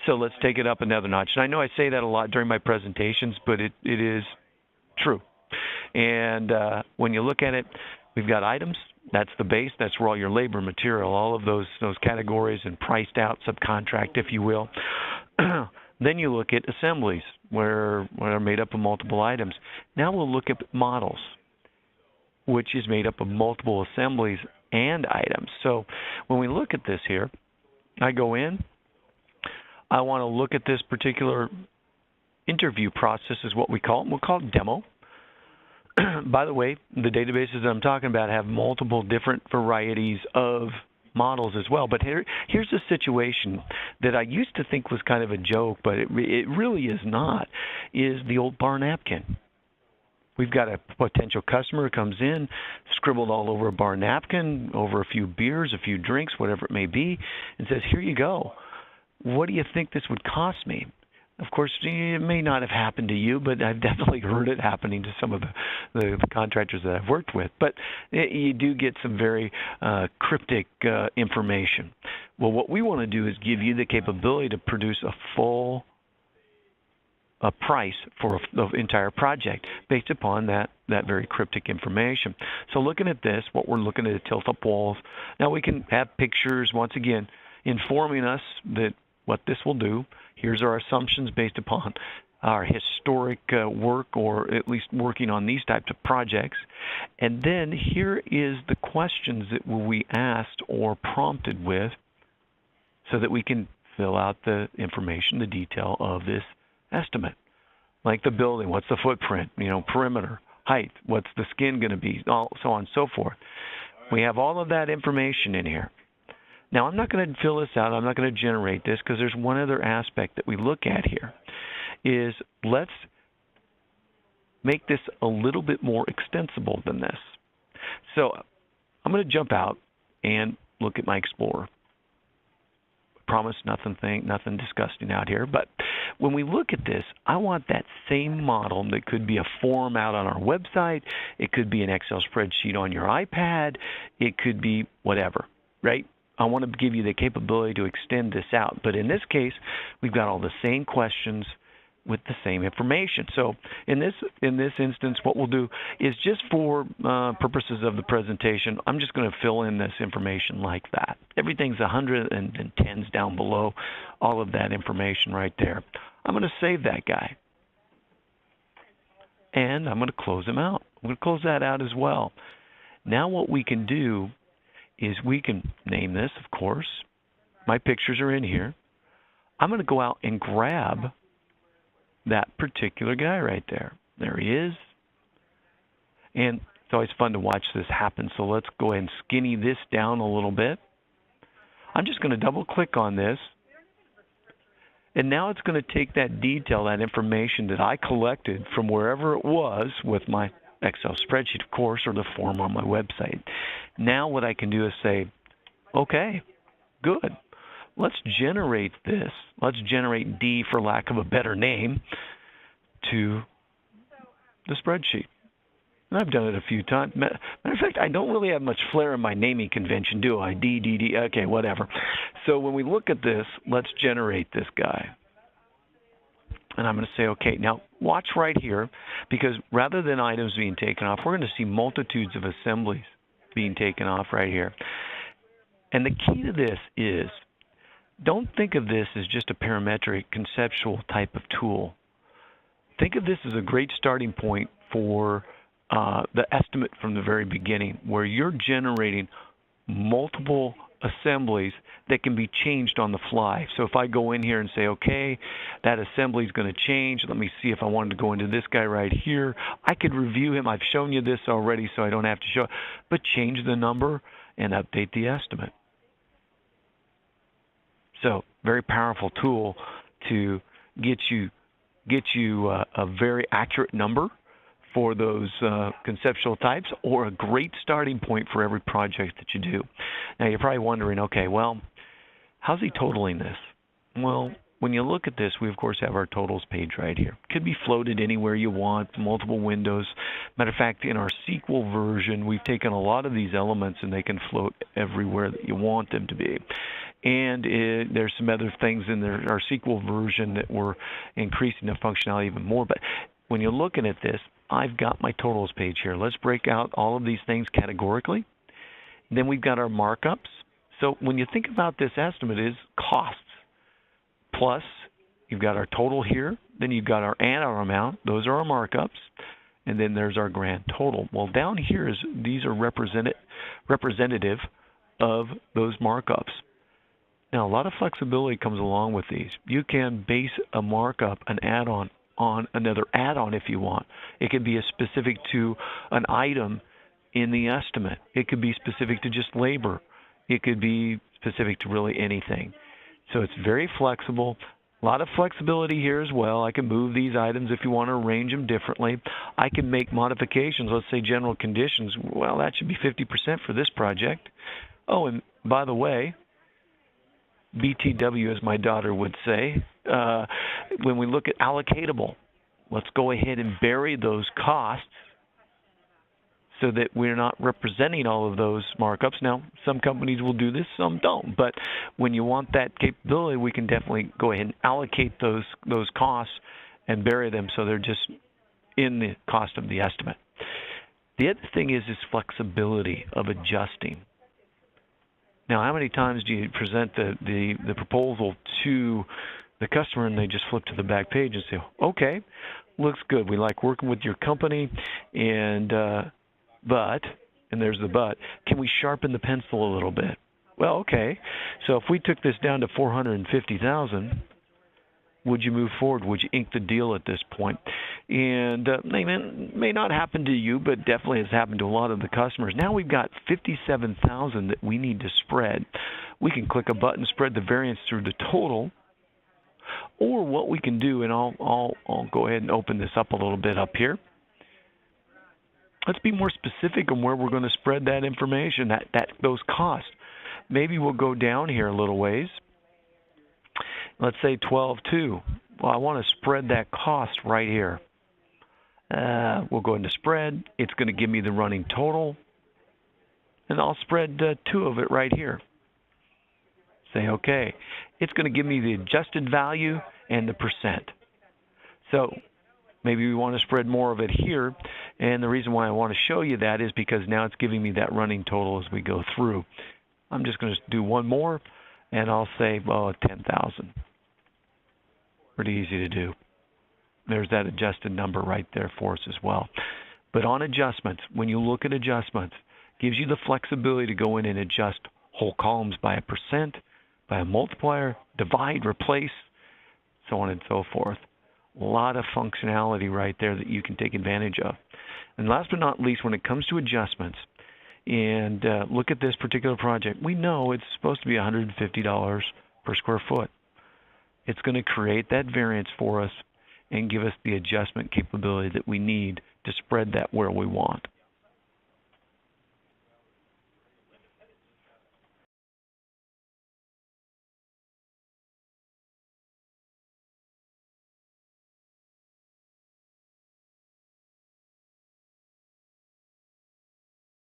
So let's take it up another notch. And I know I say that a lot during my presentations, but it is true. And when you look at it, we've got items. That's the base. That's where all your labor, material, all of those categories and priced out, subcontract, if you will. Then you look at assemblies, where they're made up of multiple items. Now we'll look at models, which is made up of multiple assemblies and items. So when we look at this here, I go in. I want to look at this particular interview process is what we call it. We'll call it demo. By the way, the databases that I'm talking about have multiple different varieties of models as well. But here's a situation that I used to think was kind of a joke, but it really is not, is the old bar napkin. We've got a potential customer who comes in, scribbled all over a bar napkin, over a few beers, a few drinks, whatever it may be, and says, here you go. What do you think this would cost me? Of course, it may not have happened to you, but I've definitely heard it happening to some of the contractors that I've worked with. But you do get some very cryptic information. Well, what we want to do is give you the capability to produce a full price for the entire project based upon that very cryptic information. So looking at this, what we're looking at is tilt-up walls. Now we can have pictures, once again, informing us that what this will do. Here's our assumptions based upon our historic work, or at least working on these types of projects. And then here is the questions that we asked or prompted with so that we can fill out the information, the detail of this estimate. Like the building, what's the footprint, perimeter, height, what's the skin going to be, so on and so forth. We have all of that information in here. Now, I'm not going to fill this out. I'm not going to generate this because there's one other aspect that we look at here is let's make this a little bit more extensible than this. So I'm going to jump out and look at my Explorer. Promise nothing disgusting out here. But when we look at this, I want that same model that could be a form out on our website. It could be an Excel spreadsheet on your iPad. It could be whatever, right? I want to give you the capability to extend this out. But in this case, we've got all the same questions with the same information. So in this instance, what we'll do is just for purposes of the presentation, I'm just going to fill in this information like that. Everything's 110s down below, all of that information right there. I'm going to save that guy. And I'm going to close him out. I'm going to close that out as well. Now what we can do is we can name this, of course. My pictures are in here. I'm going to go out and grab that particular guy right there. There he is. And it's always fun to watch this happen, so let's go ahead and skinny this down a little bit. I'm just going to double-click on this. And now it's going to take that detail, that information that I collected from wherever it was with my Excel spreadsheet, of course, or the form on my website. Now what I can do is say, okay, good. Let's generate this. Let's generate D, for lack of a better name, to the spreadsheet. And I've done it a few times. Matter of fact, I don't really have much flair in my naming convention, do I? D, D, D, okay, whatever. So when we look at this, let's generate this guy. And I'm going to say, okay, now watch right here, because rather than items being taken off, we're going to see multitudes of assemblies being taken off right here. And the key to this is, don't think of this as just a parametric conceptual type of tool. Think of this as a great starting point for the estimate from the very beginning, where you're generating multiple assemblies that can be changed on the fly. So if I go in here and say, okay, that assembly is going to change. Let me see if I wanted to go into this guy right here. I could review him. I've shown you this already, so I don't have to show it. But change the number and update the estimate. So very powerful tool to get you a very accurate number for those conceptual types, or a great starting point for every project that you do. Now you're probably wondering, okay, well, how's he totaling this? Well, when you look at this, we of course have our totals page right here. Could be floated anywhere you want, multiple windows. Matter of fact, in our SQL version, we've taken a lot of these elements and they can float everywhere that you want them to be. And there's some other things in our SQL version that we're increasing the functionality even more. But when you're looking at this, I've got my totals page here. Let's break out all of these things categorically. Then we've got our markups. So when you think about this estimate is costs plus you've got our total here, then you've got our add-on amount. Those are our markups. And then there's our grand total. Well, down here these are representative of those markups. Now, a lot of flexibility comes along with these. You can base a markup, an add-on, on another add-on if you want. It could be specific to an item in the estimate. It could be specific to just labor. It could be specific to really anything. So it's very flexible. A lot of flexibility here as well. I can move these items if you want to arrange them differently. I can make modifications. Let's say general conditions. Well, that should be 50% for this project. Oh, and by the way, BTW, as my daughter would say, when we look at allocatable, let's go ahead and bury those costs so that we're not representing all of those markups. Now, some companies will do this, some don't. But when you want that capability, we can definitely go ahead and allocate those costs and bury them so they're just in the cost of the estimate. The other thing is this flexibility of adjusting. Now, how many times do you present the proposal to the customer and they just flip to the back page and say, okay, looks good. We like working with your company, and but, and there's the but, can we sharpen the pencil a little bit? Well, okay. So if we took this down to $450,000, would you move forward? Would you ink the deal at this point? And may not happen to you, but definitely has happened to a lot of the customers. Now we've got $57,000 that we need to spread. We can click a button, spread the variance through the total, or what we can do, and I'll go ahead and open this up a little bit up here. Let's be more specific on where we're going to spread that information, those costs. Maybe we'll go down here a little ways. Let's say 12.2. Well, I want to spread that cost right here. We'll go into spread. It's going to give me the running total. And I'll spread 2 of it right here. Say OK. It's going to give me the adjusted value and the percent. So maybe we want to spread more of it here, and the reason why I want to show you that is because now it's giving me that running total as we go through. I'm just going to do one more, and I'll say, well, 10,000. Pretty easy to do. There's that adjusted number right there for us as well. But on adjustments, when you look at adjustments, it gives you the flexibility to go in and adjust whole columns by a percent, by a multiplier, divide, replace, so on and so forth. A lot of functionality right there that you can take advantage of. And last but not least, when it comes to adjustments, and look at this particular project, we know it's supposed to be $150 per square foot. It's going to create that variance for us and give us the adjustment capability that we need to spread that where we want.